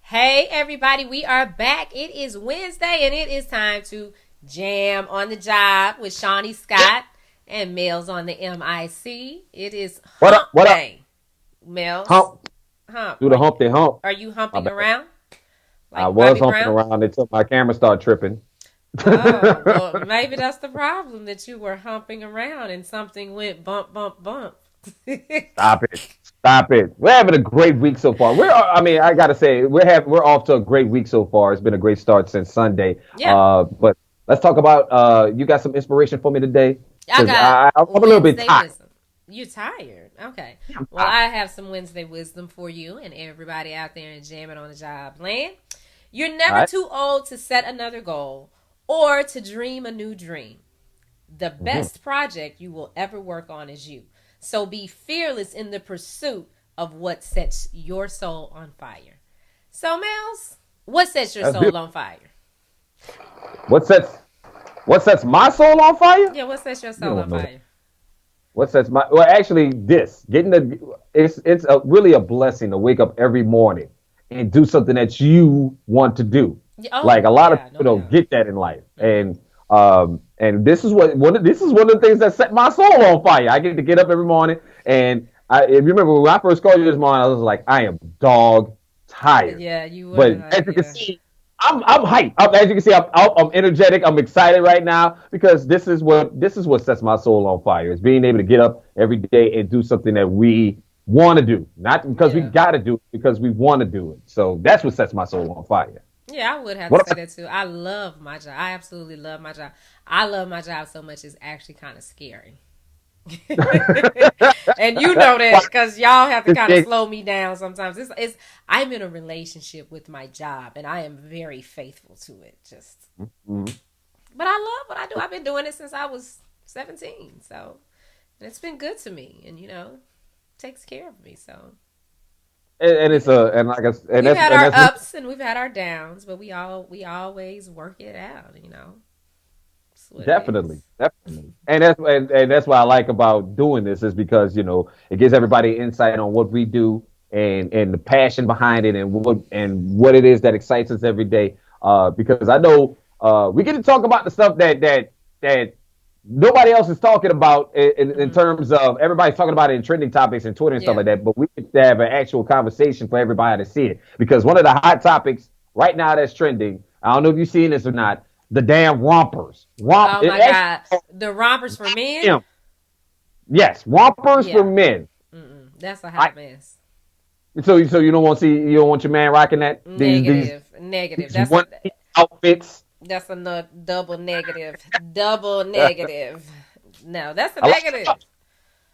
Hey everybody, we are back. It is Wednesday and it is time to jam on the job with Shani Scott and Melz on the MIC. It is What hump up? What up? day. Melz, Hump. hump. Do the Humpty Hump. Are you My humping bad. around I like was Bobby humping Brown? around until my camera started tripping. Oh, well, maybe that's the problem, that you were humping around and something went bump, bump, bump. Stop it. Stop it. We're having a great week so far. I gotta say, we're off to a great week so far. It's been a great start since Sunday. Yeah, But let's talk about you got some inspiration for me today? I Because got I'm a little bit Wednesday tired. wisdom. You tired? Okay. I'm Well, tired. I have some Wednesday wisdom for you and everybody out there in Jammin On The Job land. You're All never right. too old to set another goal or to dream a new dream. The Mm-hmm. best project you will ever work on is you. So be fearless in the pursuit of what sets your soul on fire. So, Melz, what sets your That's soul beautiful. on fire? What sets what sets my soul on fire? Yeah, what sets your You soul on don't know that. fire? What sets my well actually this getting the really a blessing to wake up every morning and do something that you want to do. Oh, Like a lot of yeah, no people don't doubt. get that in life, Mm-hmm. and this is this is one of the things that set my soul on fire. I get to get up every morning, and if you remember when I first called you this morning, I was like, I am dog tired. Yeah, you were But like, as you can yeah. see, I'm hyped. As you can see, I'm energetic. I'm excited right now because this is what sets my soul on fire. Is being able to get up every day and do something that we want to do, not because we Yeah. got to do it, because we want to do it. So that's what sets my soul on fire. Yeah, I would have to What say about that too. I love my job. I absolutely love my job. I love my job so much it's actually kind of scary. And you know that because y'all have to kind of you? slow me down sometimes. It's I'm in a relationship with my job and I am very faithful to it. Just, Mhm. but I love what I do. I've been doing it since I was 17, so and it's been good to me, and takes care of me. So And it's a and like I s- we've had and our that's ups and we've had our downs, but we always work it out. That's what it definitely, is. definitely, and that's what I like about doing this is because it gives everybody insight on what we do and the passion behind it and what it is that excites us every day. Because I know we get to talk about the stuff that nobody else is talking about in Hmm. terms of everybody's talking about it in trending topics and Twitter and stuff Yeah. like that. But we get to have an actual conversation for everybody to see it because one of the hot topics right now that's trending. I don't know if you've seen this or not. The damn rompers. Oh It my God, actually, the rompers for men. damn, yes, rompers for Yeah, men. that's a I hot mess. so you don't want your man rocking that Negative, negative. these one piece outfits. That's a double negative, double negative. No, that's a A lot, negative.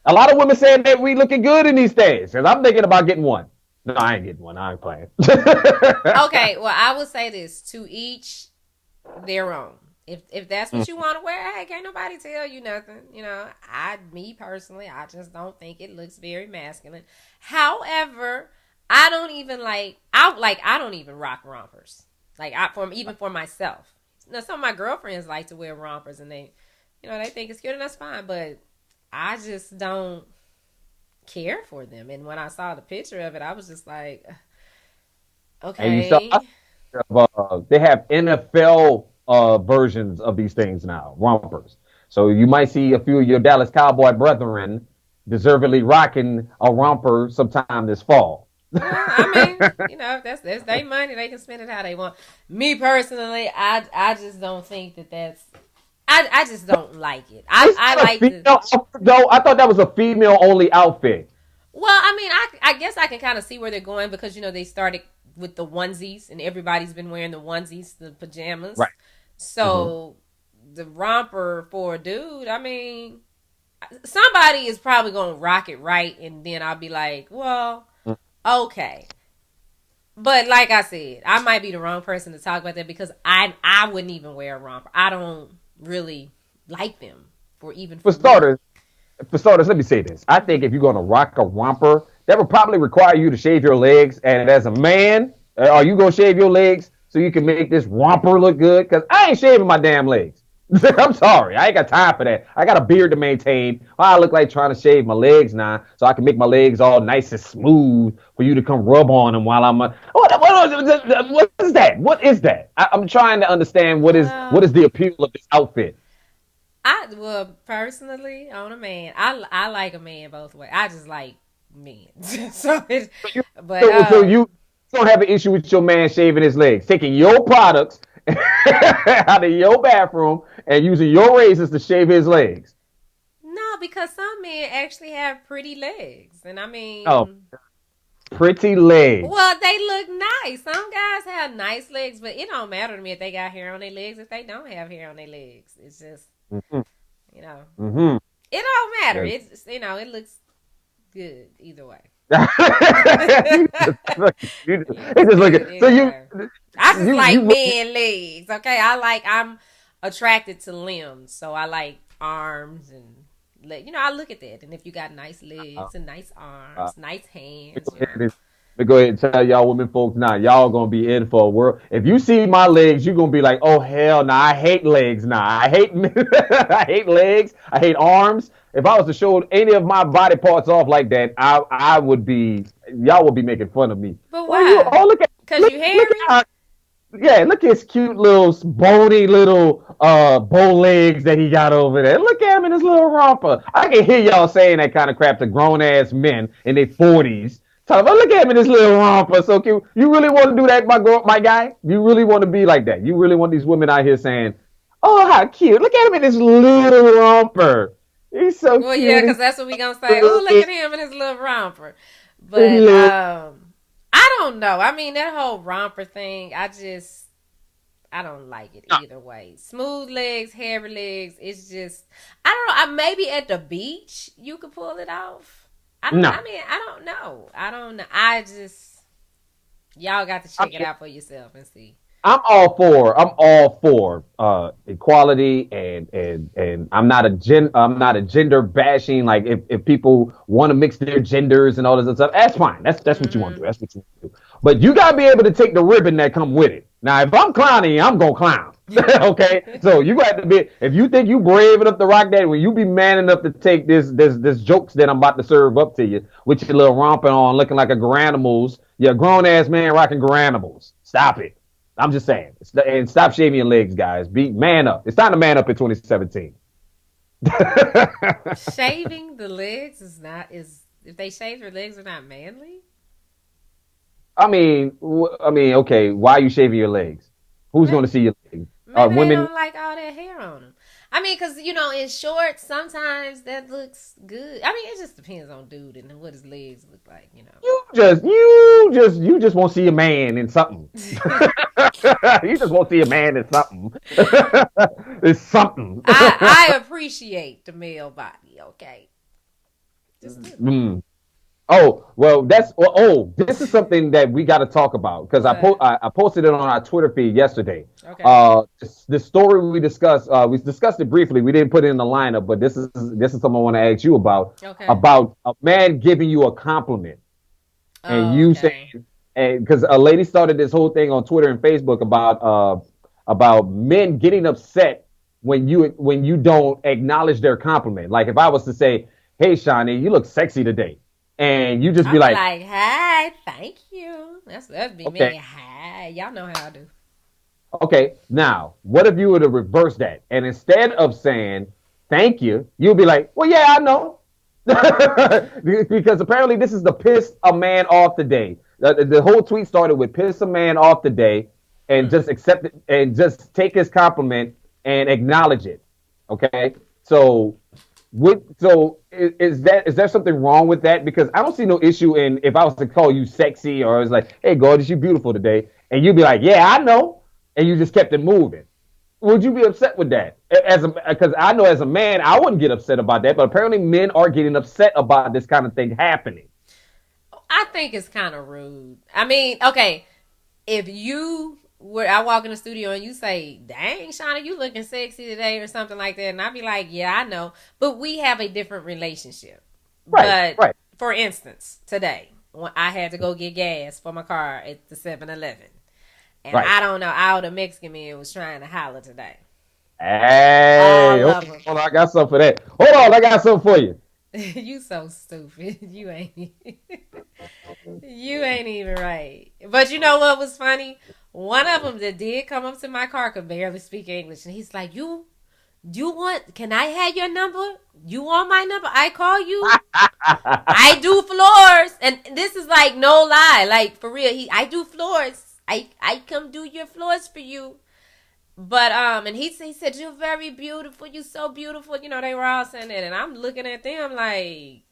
a lot of women saying that we looking good in these days. Because I'm thinking about getting one. No, I ain't getting one. I ain't playing. Okay, well, I will say this: to each their own. If that's what you want to wear, hey, can't nobody tell you nothing. Me personally, I just don't think it looks very masculine. However, I don't even I don't even rock rompers. Like even for myself. Now some of my girlfriends like to wear rompers and they think it's cute and that's fine, but I just don't care for them. And when I saw the picture of it, I was just like, And you saw okay. they have NFL versions of these things now, rompers. So you might see a few of your Dallas Cowboy brethren deservedly rocking a romper sometime this fall. Well, I mean, if that's their money, they can spend it how they want. Me personally, I just don't think that's. I just don't like it. Is I that a like female the. outfit though? I thought that was a female only outfit. Well, I mean, I guess I can kind of see where they're going because they started with the onesies and everybody's been wearing the onesies, the pajamas. Right. Hmm. So the romper for a dude, I mean, somebody is probably gonna rock it right, and then I'll be like, well, okay. But like I said, I might be the wrong person to talk about that because I wouldn't even wear a romper. I don't really like them For for men. starters, let me say this. I think if you're going to rock a romper, that would probably require you to shave your legs. And as a man, are you going to shave your legs so you can make this romper look good? Because I ain't shaving my damn legs. I'm sorry. I ain't got time for that. I got a beard to maintain. I look like trying to shave my legs now so I can make my legs all nice and smooth for you to come rub on them while I'm. What don't know. What is that? What is that? I'm trying to understand what is the appeal of this outfit. Personally, on a man, I like a man both ways. I just like men. so it, but So you don't have an issue with your man shaving his legs, taking your products out of your bathroom and using your razors to shave his legs. no, because some men actually have pretty legs, and I mean, Oh, pretty legs. well, they look nice. Some guys have nice legs, but it don't matter to me if they got hair on their legs. If they don't have hair on their legs, it's just Mm-hmm. you know, Mm-hmm. it don't matter. Yeah. It's it looks good either way. You It just looks look good at so either you way. I just you like you men legs. Okay, I'm attracted to limbs, so I like arms and I look at that, and if you got nice legs and nice uh, arms, nice Let hands, me go ahead and go ahead and tell y'all women folks now. Y'all gonna be in for a world. If you see my legs, you're gonna be like, oh hell no, I hate legs now. I hate I hate legs. I hate arms. If I was to show any of my body parts off like that, I would be y'all would be making fun of me. but Oh you why? oh look at Cause you look hairy? at how yeah, look at his cute little bony little bow legs that he got over there. Look at him in his little romper. I can hear y'all saying that kind of crap to grown ass men in their 40s. Talk about look at him in his little romper, so cute. You really want to do that, my guy? You really want to be like that? You really want these women out here saying, "Oh, how cute! Look at him in his little romper. He's so Well, cute." yeah, because that's what we gonna say. Oh, look at him in his little romper. But I don't know. I mean, that whole romper thing, I don't like it either way. Smooth legs, hairy legs, it's just I don't know. Maybe at the beach you could pull it off. No. I mean, I don't know. I don't know. I just y'all got to check it out for yourself and see. I'm all for equality and I'm not a gender bashing. Like if people want to mix their genders and all this other stuff, that's fine. That's what you want to do. That's what you want to do. But you gotta be able to take the ribbon that come with it. Now, if I'm clowning, I'm gonna clown. Okay, so you got to be. If you think you brave enough to rock that, when you be man enough to take this jokes that I'm about to serve up to you, with your little romper on, looking like a Garanimals, you're a grown ass man rocking Garanimals. Stop it. I'm just saying. And stop shaving your legs, guys. Be man up. It's time to man up in 2017. Shaving the legs is if they shave their legs are not manly. I mean, okay. Why are you shaving your legs? Who's going to see your legs? Maybe they Women. don't like all that hair on them. I mean, because, in shorts, sometimes that looks good. I mean, it just depends on dude and what his legs look like, You just want to see a man in something. You just want to see a man in something. It's something. I appreciate the male body, okay? Just Oh, well, this is something that we got to talk about because I posted it on our Twitter feed yesterday. Okay. The story we discussed it briefly. We didn't put it in the lineup, but this is something I want to ask you about. Okay. About a man giving you a compliment and you saying, and because a lady started this whole thing on Twitter and Facebook about men getting upset when you don't acknowledge their compliment. Like if I was to say, "Hey, Shani, you look sexy today." And you just be like, "Hi, thank you." That'd be me. Hi, y'all know how I do. Okay, now what if you were to reverse that, and instead of saying thank you, you'll be like, "Well, yeah, I know," because apparently this is the piss a man off today. The whole tweet started with piss a man off today, and just accept it and just take his compliment and acknowledge it. Okay, so. Is there something wrong with that? Because I don't see no issue in if I was to call you sexy or it's like, "Hey, gorgeous, you beautiful today," and you'd be like, "Yeah, I know," and you just kept it moving. Would you be upset with that? Because I know as a man, I wouldn't get upset about that, but apparently men are getting upset about this kind of thing happening. I think it's kind of rude. I mean, okay, if I walk in the studio and you say, "Dang, Shauna, you looking sexy today," or something like that, and I'd be like, "Yeah, I know," but we have a different relationship. Right. For instance, today when I had to go get gas for my car at the 7-Eleven, and I don't know, all the Mexican men was trying to holler today. Hey, hold on, I got something for that. Hold on, I got something for you. You so stupid. You ain't even right. But you know what was funny? One of them that did come up to my car could barely speak English, and he's like, "You want? Can I have your number? You want my number? I call you. I do floors, and this is like no lie, like for real. I do floors. I come do your floors for you." But and he said, "You're very beautiful. You're so beautiful." You know, they were all saying that, and I'm looking at them like,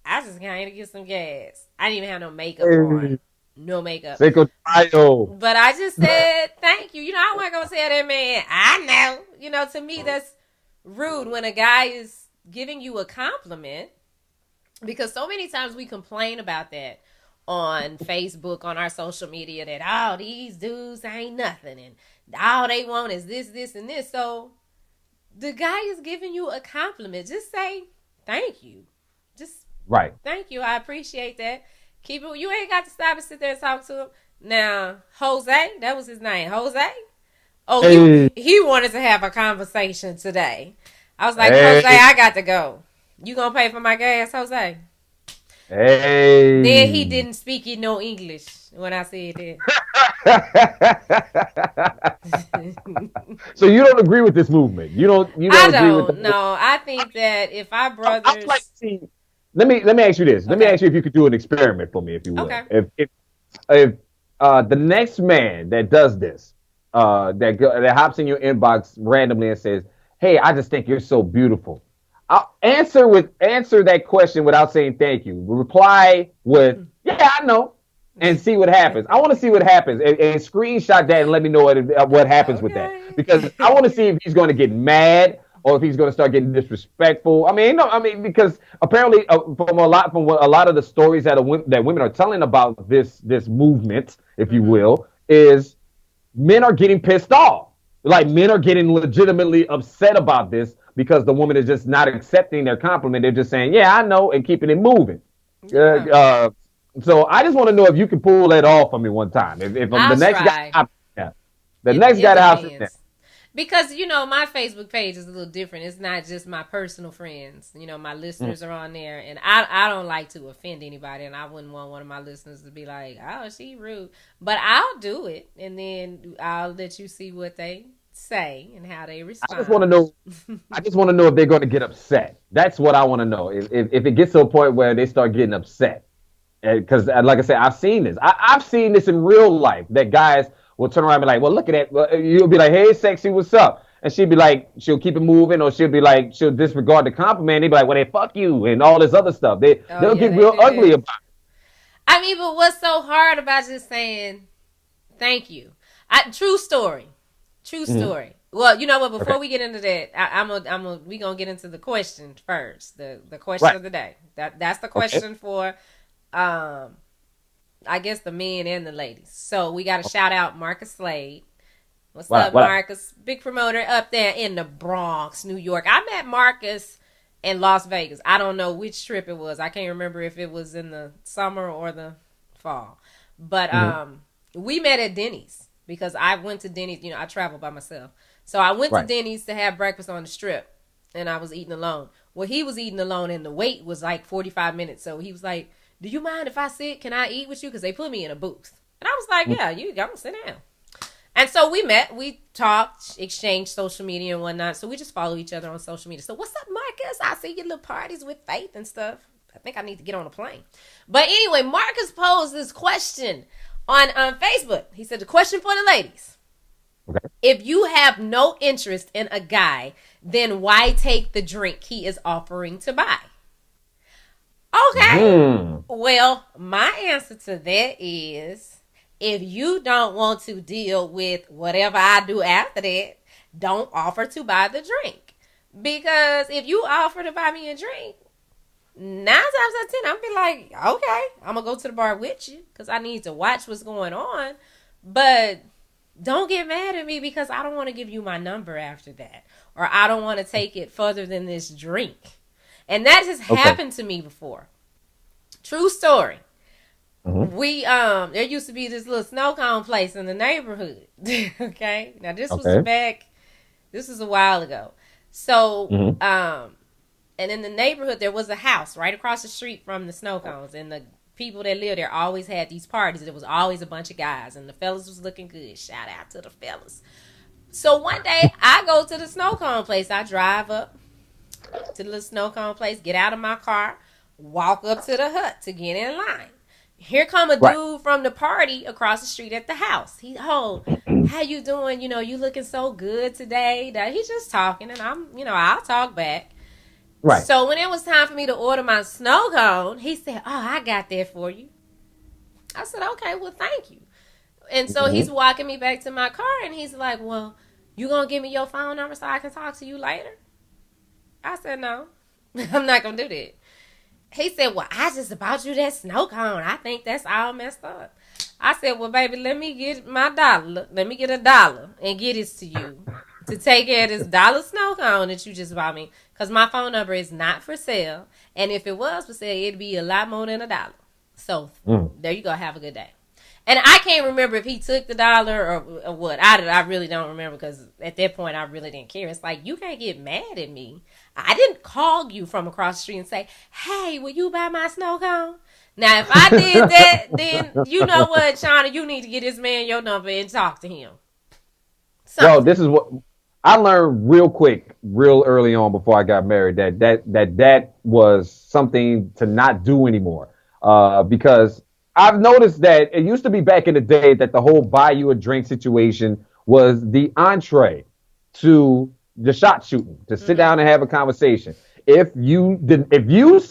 I just came to get some gas. I didn't even have no makeup on, no makeup. But I just said thank you. You know, I wasn't gonna tell that man, I know. You know, to me that's rude when a guy is giving you a compliment, because so many times we complain about that on Facebook, on our social media, that all these dudes ain't nothing and all they want is this, this, and this. So the guy is giving you a compliment. Just say thank you. Just right. Thank you. I appreciate that. Keep it. You ain't got to stop and sit there and talk to him. Now, Jose, that was his name. Jose. Oh, he wanted to have a conversation today. I was like, Jose, I got to go. You gonna pay for my gas, Jose? Hey. Then he didn't speak no English when I said that. So you don't agree with this movement? You don't agree with the No, I think that if our brothers, let me ask you this. Okay. Let me ask you if you could do an experiment for me, if you will. Okay. If the next man that does this, that hops in your inbox randomly and says, "Hey, I just think you're so beautiful," I'll answer that question without saying thank you. Reply with, "Yeah, I know," and see what happens. I want to see what happens, and screenshot that and let me know what happens with that, because I want to see if he's going to get mad or if he's going to start getting disrespectful. Because apparently from a lot of the stories that women are telling about this movement, if you will, is men are getting pissed off. Like, men are getting legitimately upset about this because the woman is just not accepting their compliment. They're just saying, "Yeah, I know," and keeping it moving. Yeah. So I just want to know if you can pull that off for me one time. If the next guy, next guy to house in there. Because, you know, my Facebook page is a little different. It's not just my personal friends. You know, my listeners are on there. And I don't like to offend anybody. And I wouldn't want one of my listeners to be like, "Oh, she rude." But I'll do it. And then I'll let you see what they say and how they respond. I just want to know if they're going to get upset. That's what I want to know. If it gets to a point where they start getting upset. Because, like I said, I've seen this. I've seen this in real life, that guys will turn around and be like, "Well, look at that." Well, you'll be like, "Hey, sexy, what's up?" And she'll be like, she'll keep it moving, or she'll be like, she'll disregard the compliment. They'll be like, "Well, they fuck you," and all this other stuff. They'll get real ugly about it. I mean, but what's so hard about just saying thank you? True story. Well, you know what? Before we get into that, we gonna get into the question first. The question of the day. That's the question for, I guess, the men and the ladies. So we got to shout out Marcus Slade. What's up, Marcus? Big promoter up there in the Bronx, New York. I met Marcus in Las Vegas. I don't know which trip it was. I can't remember if it was in the summer or the fall. But we met at Denny's, because I went to Denny's. You know, I travel by myself. So I went to Denny's to have breakfast on the Strip, and I was eating alone. Well, he was eating alone, and the wait was like 45 minutes. So he was like, "Do you mind if I sit? Can I eat with you?" Because they put me in a booth. And I was like, "Yeah, you go, sit down." And so we met, we talked, exchanged social media and whatnot. So we just follow each other on social media. So, "What's up, Marcus? I see your little parties with Faith and stuff. I think I need to get on a plane." But anyway, Marcus posed this question on Facebook. He said, the question for the ladies: if you have no interest in a guy, then why take the drink he is offering to buy? Okay. Well, my answer to that is, if you don't want to deal with whatever I do after that, don't offer to buy the drink. Because if you offer to buy me a drink, 9 times out of 10, I'm be like, "Okay, I'm going to go to the bar with you because I need to watch what's going on. But don't get mad at me because I don't want to give you my number after that. Or I don't want to take it further than this drink." And that has happened to me before. True story. We there used to be this little snow cone place in the neighborhood. Okay. Now this was a while ago. So And in the neighborhood, there was a house right across the street from the snow cones. And the people that lived there always had these parties. There was always a bunch of guys. And the fellas was looking good. Shout out to the fellas. So one day, I go to the snow cone place. I drive up to the little snow cone place, get out of my car, walk up to the hut to get in line. Here come a dude from the party across the street at the house. How you doing? You looking so good today. He's just talking, and I'll talk back. Right. So when it was time for me to order my snow cone, he said, "Oh, I got that for you." I said, "Okay, well, thank you." And so he's walking me back to my car, and he's like, "Well, you gonna give me your phone number so I can talk to you later?" I said, "No, I'm not gonna do that." He said, "Well, I just bought you that snow cone. I think that's all messed up." I said, "Well, baby, let me get my $1. Let me get $1 and get this to you to take care of this $1 snow cone that you just bought me. Because my phone number is not for sale. And if it was for sale, it'd be a lot more than $1. So there you go. Have a good day." And I can't remember if he took the $1 or what. I really don't remember because at that point I really didn't care. It's like, you can't get mad at me. I didn't call you from across the street and say, "Hey, will you buy my snow cone?" Now, if I did that, then you know what, Shani, you need to get this man your number and talk to him. Well, this is what I learned real quick, real early on before I got married, that was something to not do anymore. Because I've noticed that it used to be back in the day that the whole buy you a drink situation was the entree to the shot shooting, to sit down and have a conversation. If you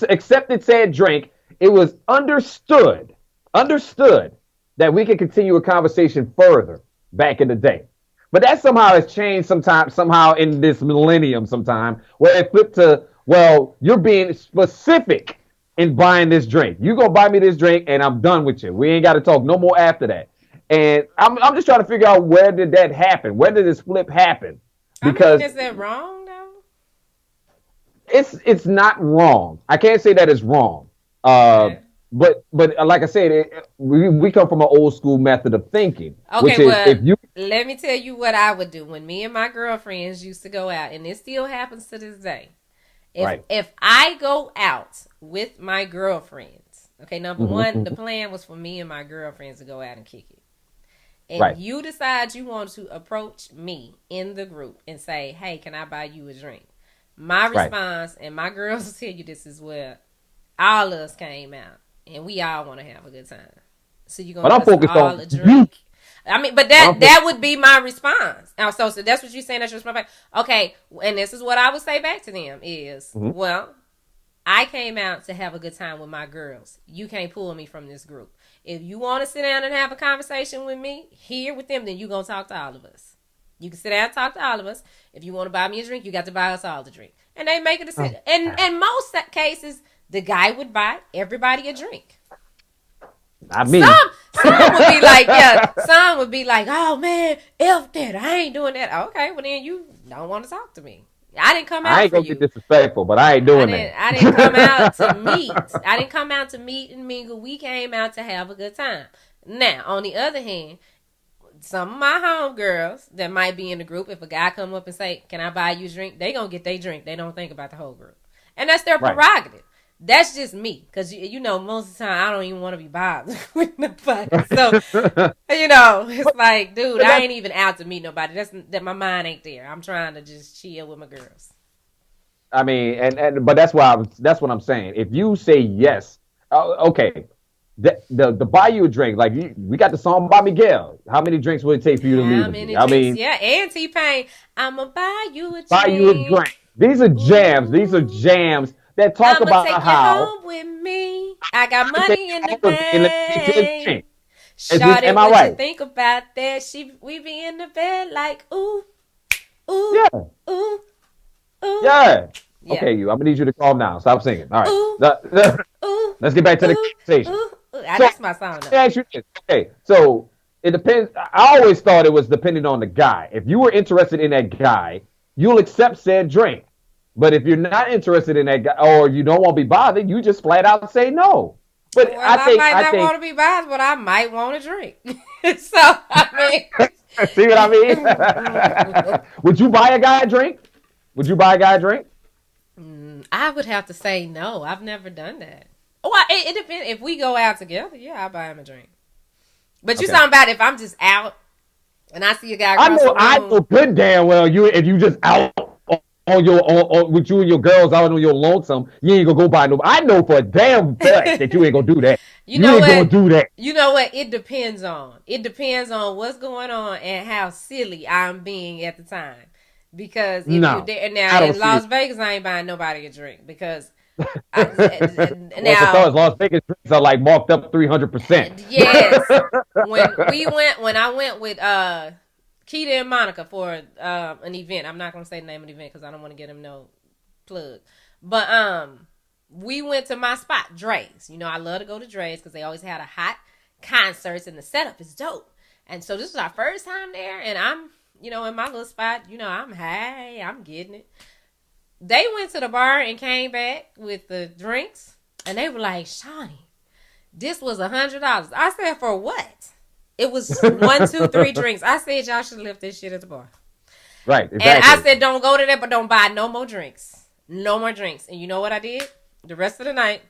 accepted said drink, it was understood that we could continue a conversation further back in the day. But that somehow has changed somehow in this millennium sometime, where it flipped to, well, you're being specific in buying this drink. You gonna buy me this drink and I'm done with you. We ain't got to talk no more after that. And I'm just trying to figure out, where did that happen? Where did this flip happen? Because is that wrong though? It's not wrong. I can't say that it's wrong. But like I said, we come from an old school method of thinking. Okay, which is, let me tell you what I would do when me and my girlfriends used to go out, and it still happens to this day. If I go out with my girlfriends, okay, number one, the plan was for me and my girlfriends to go out and kick it. And you decide you want to approach me in the group and say, "Hey, can I buy you a drink?" My response, and my girls will tell you this as well, all of us came out and we all want to have a good time. So you're going to all a drink. I mean, but that would be my response. So that's what you're saying. That's your response. Okay, and this is what I would say back to them is, well, I came out to have a good time with my girls. You can't pull me from this group. If you want to sit down and have a conversation with me here with them, then you're going to talk to all of us. You can sit down and talk to all of us. If you want to buy me a drink, you got to buy us all the drink. And they make a decision. And in most cases, the guy would buy everybody a drink. I mean, some would be like, some would be like, "Oh man, F that, I ain't doing that." Okay, well then you don't want to talk to me. I didn't come out. I ain't gonna be disrespectful, but I ain't doing that. I didn't come out to meet. I didn't come out to meet and mingle. We came out to have a good time. Now, on the other hand, some of my homegirls that might be in the group, if a guy come up and say, "Can I buy you a drink?" they gonna get their drink. They don't think about the whole group, and that's their prerogative. That's just me, because most of the time I don't even want to be bothered with nobody. So it's like, dude, I ain't even out to meet nobody. That my mind ain't there. I'm trying to just chill with my girls. I mean, but that's what I'm saying. If you say yes, okay, the buy you a drink, like we got the song by Miguel. How many drinks would it take for you to leave? And T-Pain, I'ma buy you a drink. Buy you a drink. These are jams. Ooh. These are jams that talk about take how. You home with me. I got money in the bank. Shawty, am I right? You think about that? We be in the bed like ooh, ooh. Yeah. Okay, I'm gonna need you to calm down. Stop singing. All right. Let's get back to the conversation. That's my song. Okay, so it depends. I always thought it was depending on the guy. If you were interested in that guy, you'll accept said drink. But if you're not interested in that guy, or you don't want to be bothered, you just flat out say no. But I might not want to be bothered, but I might want a drink. So I mean, see what I mean? Would you buy a guy a drink? Would you buy a guy a drink? I would have to say no. I've never done that. Well, it depends. If we go out together, yeah, I'll buy him a drink. But you talking about if I'm just out and I see a guy across the room. I know good damn well if you just out with you and your girls out on your lonesome, you ain't gonna go buy no. I know for a damn fact that you ain't gonna do that. You ain't gonna do that. You know what? It depends on. It depends on what's going on and how silly I'm being at the time. Because if you're there now in Las Vegas, I ain't buying nobody a drink because. Now Las Vegas drinks are like marked up 300%. Yes, when I went with Keita and Monica for an event. I'm not gonna say the name of the event because I don't want to get them no plug. But we went to my spot, Dre's. You know, I love to go to Dre's because they always had a hot concerts and the setup is dope. And so this was our first time there, and I'm, you know, in my little spot. You know, I'm high, I'm getting it. They went to the bar and came back with the drinks, and they were like, Shani, this was $100. I said, for what? It was 1, 2, 3 drinks. I said, y'all should have left this shit at the bar. Right, exactly. And I said, don't go to that, but don't buy no more drinks. No more drinks. And you know what I did? The rest of the night.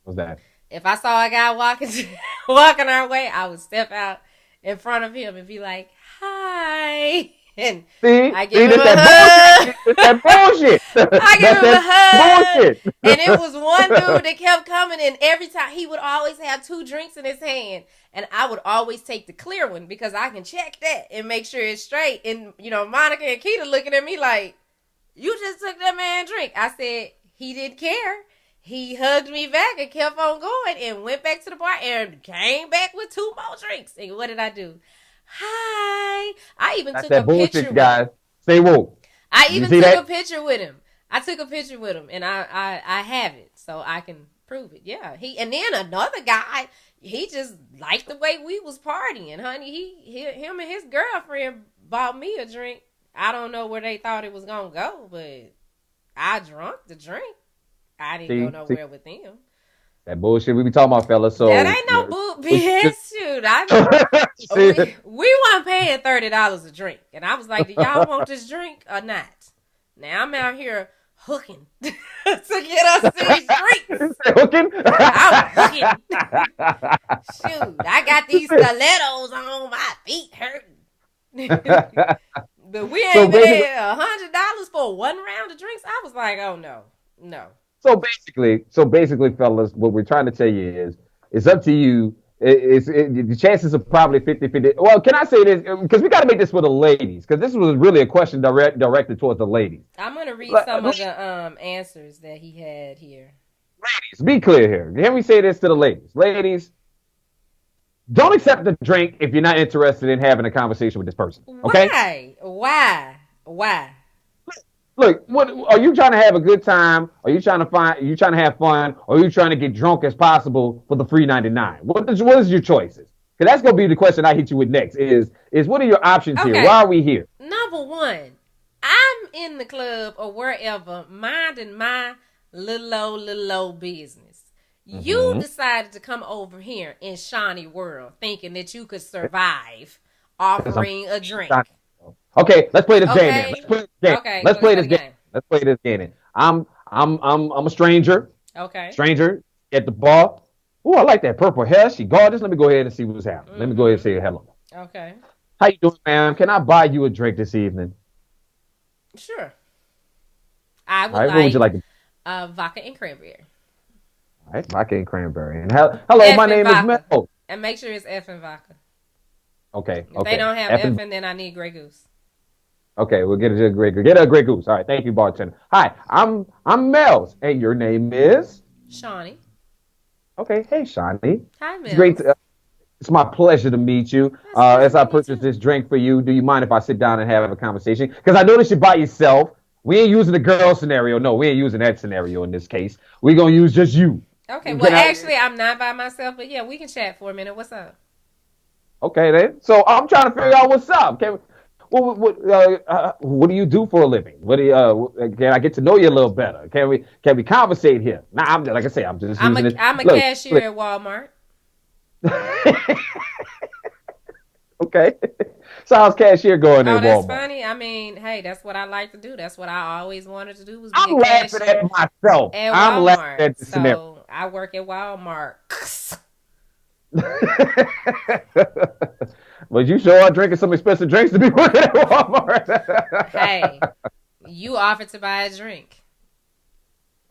What's that? If I saw a guy walking our way, I would step out in front of him and be like, hi. And I give him a hug. It's that bullshit. I give him a hug. And it was one dude that kept coming, and every time he would always have 2 drinks in his hand. And I would always take the clear one because I can check that and make sure it's straight. And, you know, Monica and Keita looking at me like, you just took that man drink. I said, he didn't care. He hugged me back and kept on going and went back to the bar and came back with 2 more drinks. And what did I do? Hi. I even took a picture with him. Stay woke. I even took a picture with him. I took a picture with him, and I have it, so I can prove it. Yeah. And then another guy, he just liked the way we was partying, honey. Him and his girlfriend bought me a drink. I don't know where they thought it was gonna go, but I drunk the drink. I didn't go nowhere with them. That bullshit we be talking about, fellas. So that ain't no BS. Shoot, we weren't paying $30 a drink, and I was like, "Do y'all want this drink or not?" Now I'm out here hooking to get us these drinks. Hooking? I'm hooking. Shoot, I got these stilettos on, my feet hurting. But we ain't paid $100 for 1 round of drinks. I was like, "Oh no." So basically, fellas, what we're trying to tell you is, it's up to you. The chances are probably 50-50. Well, can I say this? Because we got to make this for the ladies, because this was really a question directed towards the ladies. I'm going to read some of the answers that he had here. Ladies, be clear here. Can we say this to the ladies? Ladies, don't accept the drink if you're not interested in having a conversation with this person. Okay? Why? Look, what are you trying to have a good time? Are you trying to have fun? Or are you trying to get drunk as possible for the free 99? What is your choices? Because that's gonna be the question I hit you with next. Is what are your options here? Why are we here? Number 1, I'm in the club or wherever, minding my little old business. Mm-hmm. You decided to come over here in Shani World, thinking that you could survive offering a drink. Okay, let's play this game then. Let's play this game. I'm a stranger. Okay. Stranger at the bar. Oh, I like that purple hair. She gorgeous. Let me go ahead and see what's happening. Mm-hmm. Let me go ahead and say hello. Okay. How you doing, ma'am? Can I buy you a drink this evening? Sure. I would what would you like? Vodka and cranberry. All right, vodka and cranberry. And hello, my name is Mel. And make sure it's F and vodka. Okay. If they don't have F and then I need Grey Goose. Okay, we'll get a Grey Goose. Get a Grey Goose. All right, thank you, bartender. Hi, I'm Melz, and your name is Shani. Okay, hey Shani. Hi, Melz. It's great. It's my pleasure to meet you. As I purchase this drink for you, do you mind if I sit down and have a conversation? Because I noticed you're by yourself. We ain't using the girl scenario. No, we ain't using that scenario in this case. We're gonna use just you. Okay. Well, actually, I'm not by myself, but yeah, we can chat for a minute. What's up? Okay, then. So I'm trying to figure out what's up. What do you do for a living? Can I get to know you a little better? Can we conversate here? Now, I'm just I'm a cashier at Walmart. Okay. So how's cashier going at Oh, that's Walmart? funny. I mean, hey, that's what I like to do. That's what I always wanted to do was be a I'm laughing cashier at myself. at I'm laughing Walmart. at the scenario. So I work at Walmart. But you sure are drinking some expensive drinks to be working at Hey, Walmart. you offered to buy a drink.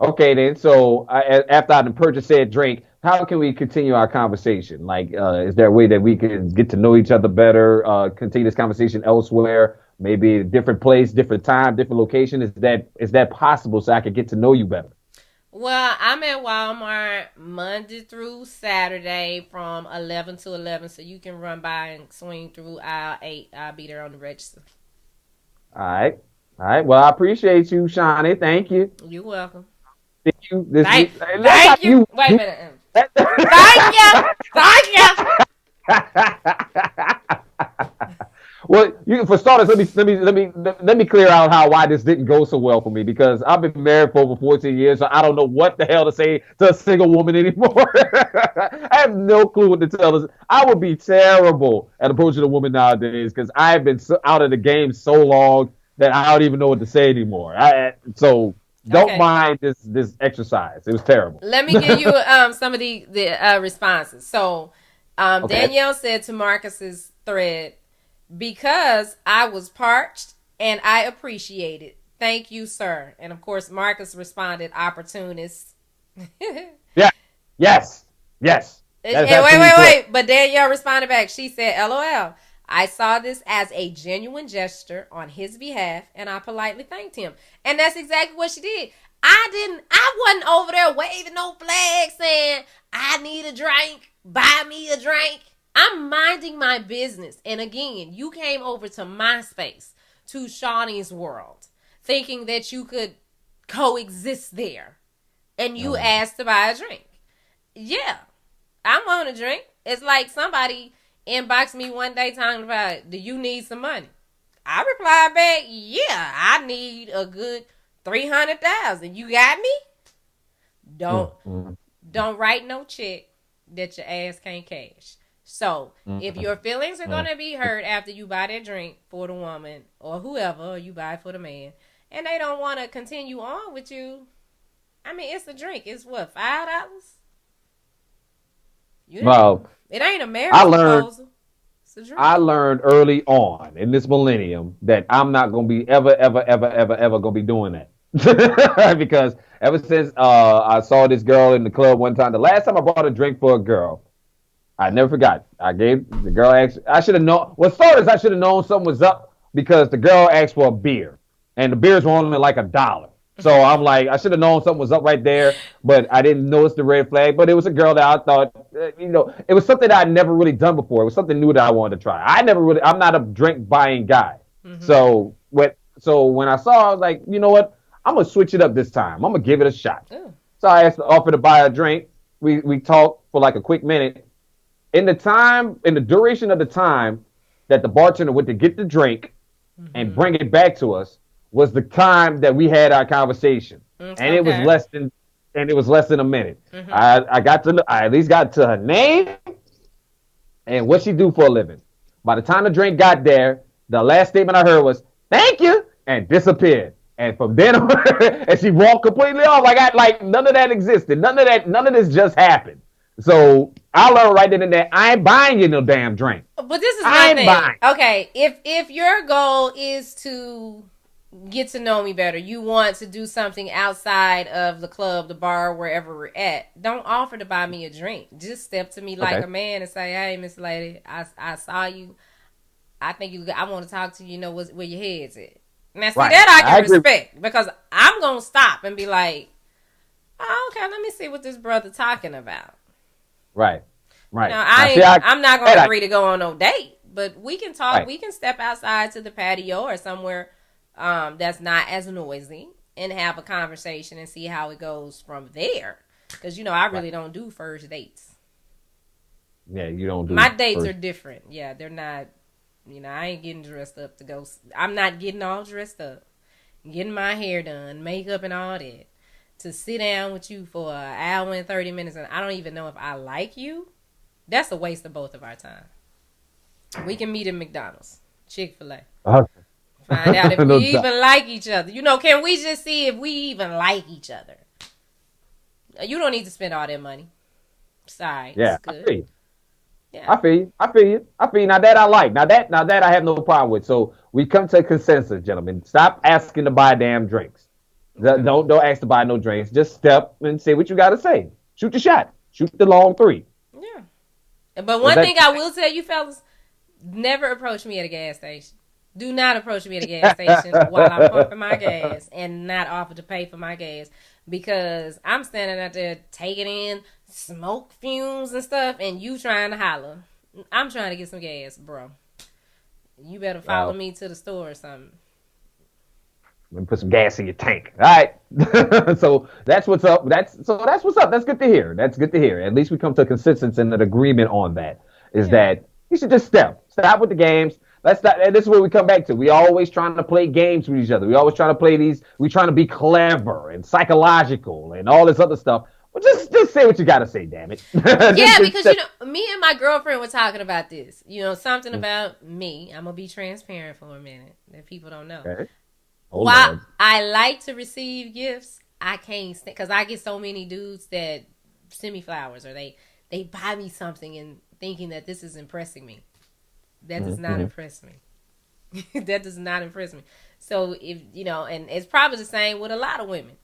Okay, then. So after I purchased said drink, how can we continue our conversation? Like, is there a way that we can get to know each other better? Continue this conversation elsewhere? Maybe a different place, different time, different location. Is that possible? So I can get to know you better. Well, I'm at Walmart Monday through Saturday from 11 to 11, so you can run by and swing through aisle 8. I'll be there on the register. All right. All right. Well, I appreciate you, Shani. Thank you. You're welcome. Thank you. This Thank, that's how thank you. Wait a minute. Thank you. Thank you. Well, for starters, let me clear out why this didn't go so well for me because I've been married for over 14 years, so I don't know what the hell to say to a single woman anymore. I have no clue what to tell us. I would be terrible at approaching a woman nowadays because I've been out of the game so long that I don't even know what to say anymore. So don't Okay. mind this exercise. It was terrible. Let me give you some of the responses. So Okay. Danielle said to Marcus's thread, because I was parched and I appreciate it. Thank you, sir. And of course, Marcus responded, opportunist. Yeah. Yes. Yes. And That is wait, absolutely wait, correct. wait. But Danielle responded back. She said, LOL. I saw this as a genuine gesture on his behalf, and I politely thanked him. And that's exactly what she did. I wasn't over there waving no flag saying, I need a drink, buy me a drink. I'm minding my business. And again, you came over to my space, to Shawnee's world, thinking that you could coexist there. And you asked to buy a drink. Yeah, I want a drink. It's like somebody inboxed me one day talking about, do you need some money? I replied back, yeah, I need a good 300,000. You got me? Don't Mm-hmm. don't write no check that your ass can't cash. So if your feelings are gonna be hurt after you buy that drink for the woman or whoever, or you buy it for the man, and they don't want to continue on with you, I mean, it's a drink. It's what, $5? You didn't. Well, It ain't a I marriage learned proposal. It's a drink. I learned early on in this millennium that I'm not gonna be ever gonna be doing that. Because ever since I saw this girl in the club one time, the last time I bought a drink for a girl, I never forgot. I gave the girl asked. I should have known. Well, starters, I should have known something was up because the girl asked for a beer, and the beers were only like $1. So I'm like, I should have known something was up right there, but I didn't notice the red flag. But it was a girl that I thought, it was something that I'd never really done before. It was something new that I wanted to try. I'm not a drink buying guy. Mm-hmm. So when I saw, I was like, you know what? I'm gonna switch it up this time. I'm gonna give it a shot. Ooh. So I asked, offered to buy a drink. We talked for like a quick minute. In the duration of the time that the bartender went to get the drink and bring it back to us was the time that we had our conversation. And it was Okay. less than a minute. Mm-hmm. I at least got to her name and what she do for a living. By the time the drink got there, the last statement I heard was "thank you" and disappeared. And from then on, and she walked completely off. Like none of that existed. None of this just happened. So I learned right then and there, I ain't buying you no damn drink. But this is I my ain't thing. buying. Okay, if your goal is to get to know me better, you want to do something outside of the club, the bar, wherever we're at, don't offer to buy me a drink. Just step to me like Okay. a man and say, hey, Miss Lady, I saw you. I think I want to talk to you, where your head's at. Now, see, Right. that I I can agree. respect because I'm going to stop and be like, oh, okay, let me see what this brother talking about. Right. Right. Now, Now, I'm not going to agree to go on no date, but we can talk. Right. We can step outside to the patio or somewhere that's not as noisy and have a conversation and see how it goes from there. Because, I really don't do first dates. Yeah, you don't do My dates first. are different. Yeah, they're not, I ain't getting dressed up to go. I'm not getting all dressed up. Getting my hair done, makeup and all that. To sit down with you for an hour and 30 minutes and I don't even know if I like you. That's a waste of both of our time. We can meet at McDonald's, Chick-fil-A. Okay. Find out if No we doubt. even like each other. Can we just see if we even like each other? You don't need to spend all that money. Sorry, Yeah, it's good. I feel you. Yeah. I feel you. I feel you. I feel you. Now that I like. Now that I have no problem with. So we come to a consensus, gentlemen. Stop asking to buy damn drinks. Don't ask to buy no drinks. Just step and say what you got to say. Shoot the shot. Shoot the long three. Yeah. But one thing I will tell you, fellas, never approach me at a gas station. Do not approach me at a gas station while I'm pumping my gas and not offer to pay for my gas, because I'm standing out there taking in smoke fumes and stuff, and you trying to holler. I'm trying to get some gas, bro. You better follow me to the store or something. Let me put some gas in your tank. All right. So that's what's up. That's what's up. That's good to hear. That's good to hear. At least we come to a consensus and an agreement on that. Is that you should just stop with the games. Let's not. And this is what we come back to. We always trying to play games with each other. We always trying to play these. We trying to be clever and psychological and all this other stuff. Well, just say what you got to say, damn it. Yeah, because me and my girlfriend were talking about this. Something about me. I'm gonna be transparent for a minute that people don't know. Okay. While I like to receive gifts, I can't stand, because I get so many dudes that send me flowers or they buy me something and thinking that this is impressing me. That does not impress me. That does not impress me. So if and it's probably the same with a lot of women.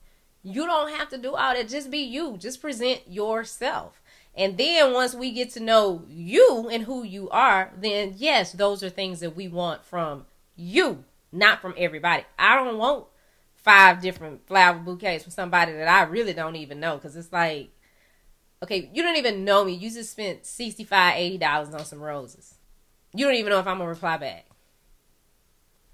You don't have to do all that. Just be you. Just present yourself. And then once we get to know you and who you are, then yes, those are things that we want from you, not from everybody. I don't want 5 different flower bouquets from somebody that I really don't even know, because it's like, okay, you don't even know me. You just spent $65, $80 on some roses. You don't even know if I'm going to reply back.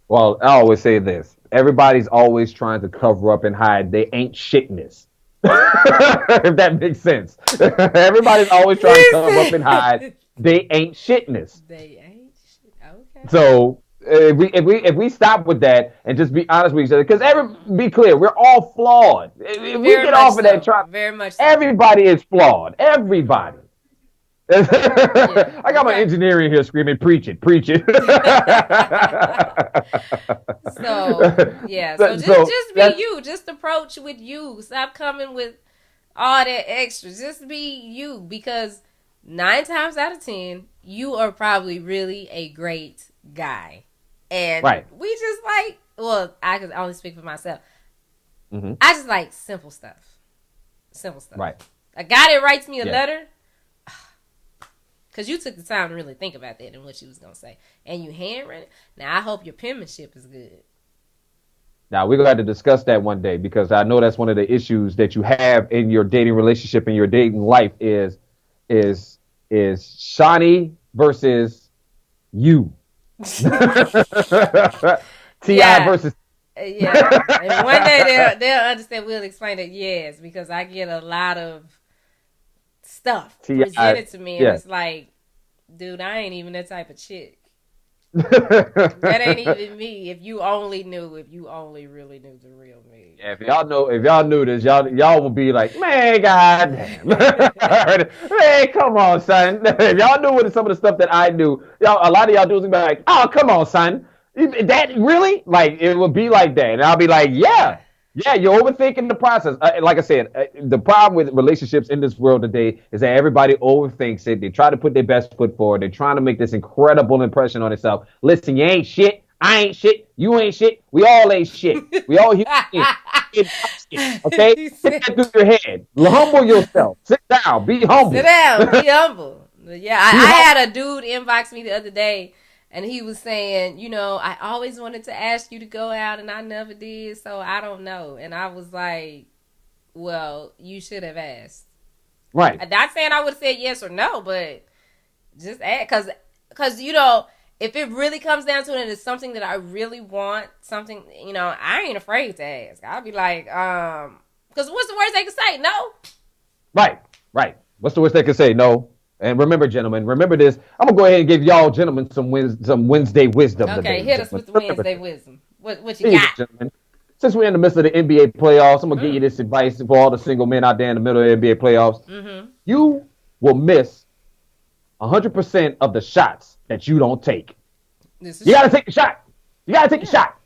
Well, I always say this. Everybody's always trying to cover up and hide they ain't shitness. If that makes sense. Everybody's always trying to cover up and hide they ain't shitness. They ain't shit. Okay. So if we stop with that and just be honest with each other, because be clear, we're all flawed. If we get off of that track, very much so. Everybody is flawed. Everybody. I got my engineer in here screaming, preach it. So just be you. Just approach with you. Stop coming with all that extra. Just be you, because 9 times out of 10, you are probably really a great guy. And we just like, well, I can only speak for myself. Mm-hmm. I just like simple stuff. Right. A guy that writes me a letter, because you took the time to really think about that and what you was going to say. And you handwritten it. Now, I hope your penmanship is good. Now, we're going to have to discuss that one day, because I know that's one of the issues that you have in your dating relationship and your dating life is Shani versus you. T.I. versus... Yeah. And one day they'll understand. We'll explain it, yes, because I get a lot of stuff presented to me, and it's like, dude, I ain't even that type of chick. That ain't even me. If you only really knew the real me. Yeah, if y'all knew this, y'all would be like, man, goddamn, man, come on, son. If y'all knew what some of the stuff that I knew, a lot of y'all dudes would be like, oh, come on, son. That really? Like, it would be like that, and I'll be like, yeah. Yeah, you're overthinking the process. Like I said, the problem with relationships in this world today is that everybody overthinks it. They try to put their best foot forward. They're trying to make this incredible impression on themselves. Listen, you ain't shit. I ain't shit. You ain't shit. We all ain't shit. We all human beings. Okay? Put that through your head. Humble yourself. Sit down. Be humble. Sit down. Be humble. Yeah, I had a dude inbox me the other day. And he was saying, I always wanted to ask you to go out and I never did, so I don't know. And I was like, well, you should have asked. Right. I'm not saying I would have said yes or no, but just ask. Because if it really comes down to it and it's something that I really want, something, I ain't afraid to ask. I'll be like, because what's the worst they can say? No. Right. What's the worst they can say? No. And remember, gentlemen, this. I'm going to go ahead and give y'all gentlemen some Wednesday wisdom. Okay, hit us with the Wednesday wisdom. What you got? Gentlemen. Since we're in the midst of the NBA playoffs, I'm going to give you this advice for all the single men out there in the middle of the NBA playoffs. Mm-hmm. You will miss 100% of the shots that you don't take. You got to take the shot. You got to take the shot.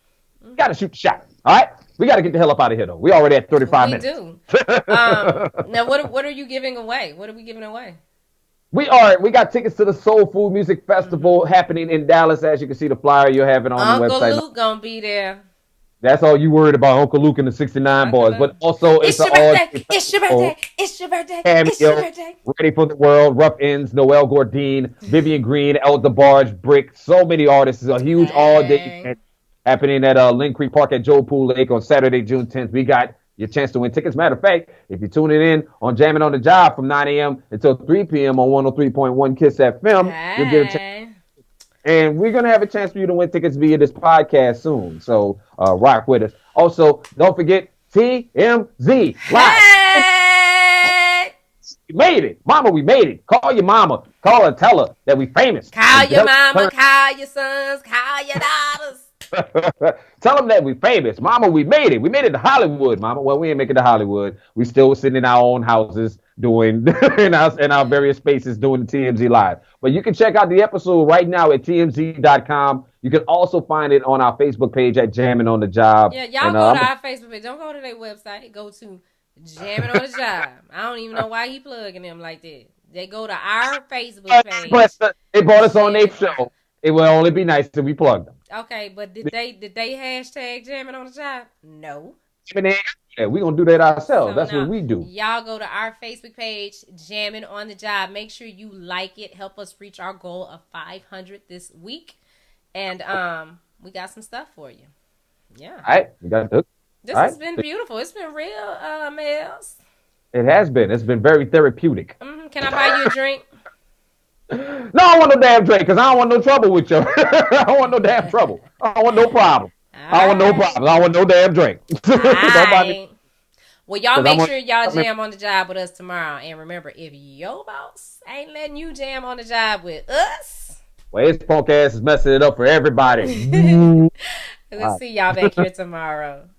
You got to shoot the shot. All right? We got to get the hell up out of here, though. We already at 35 minutes. We do. Now, what are you giving away? What are we giving away? We got tickets to the Soul Food Music Festival happening in Dallas. As you can see, the flyer you'll have it on the website. Uncle Luke gonna be there. That's all you worried about, Uncle Luke and the 69 boys. But also, it's your birthday. It's your birthday. It's your birthday. It's your birthday. Ready for the World, Rough Ends, Noel Gordine, Vivian Green, Elder Barge, Brick. So many artists. It's a huge all-day event happening at Lynn Creek Park at Joe Pool Lake on Saturday, June 10th. We got your chance to win tickets. Matter of fact, if you're tuning in on Jammin' On The Job from 9 a.m. until 3 p.m. on 103.1 Kiss FM, you'll get a chance. And we're going to have a chance for you to win tickets via this podcast soon. So rock with us. Also, don't forget TMZ Live. Hey! We made it. Mama, we made it. Call your mama. Call her, tell her that we famous. Call your mama, call your sons, call your daughters. Tell them that we famous. Mama, we made it. We made it to Hollywood, Mama. Well, we ain't make it to Hollywood. We still sitting in our own houses doing in our various spaces doing the TMZ Live. But you can check out the episode right now at tmz.com. You can also find it on our Facebook page at Jammin' On The Job. Yeah, y'all go to our Facebook page. Don't go to their website. Go to Jammin' On The Job. I don't even know why he plugging them like that. They go to our Facebook page. But they brought us on their show. It would only be nice if we plugged them. Okay, but did they hashtag Jammin' On The Job? No. Yeah, we're going to do that ourselves. So that's what we do. Y'all go to our Facebook page, Jammin' On The Job. Make sure you like it. Help us reach our goal of 500 this week. And we got some stuff for you. Yeah. All right. We got this has been beautiful. It's been real, Melz. It has been. It's been very therapeutic. Can I buy you a drink? No, I don't want no damn drink because I don't want no trouble with you. I don't want no damn trouble. I don't want no problem. I don't want no problem. I don't want no damn drink. Well, y'all make sure y'all jam on the job with us tomorrow. And remember, if your boss ain't letting you jam on the job with us, well, his punk ass is messing it up for everybody. Let's see y'all back here tomorrow.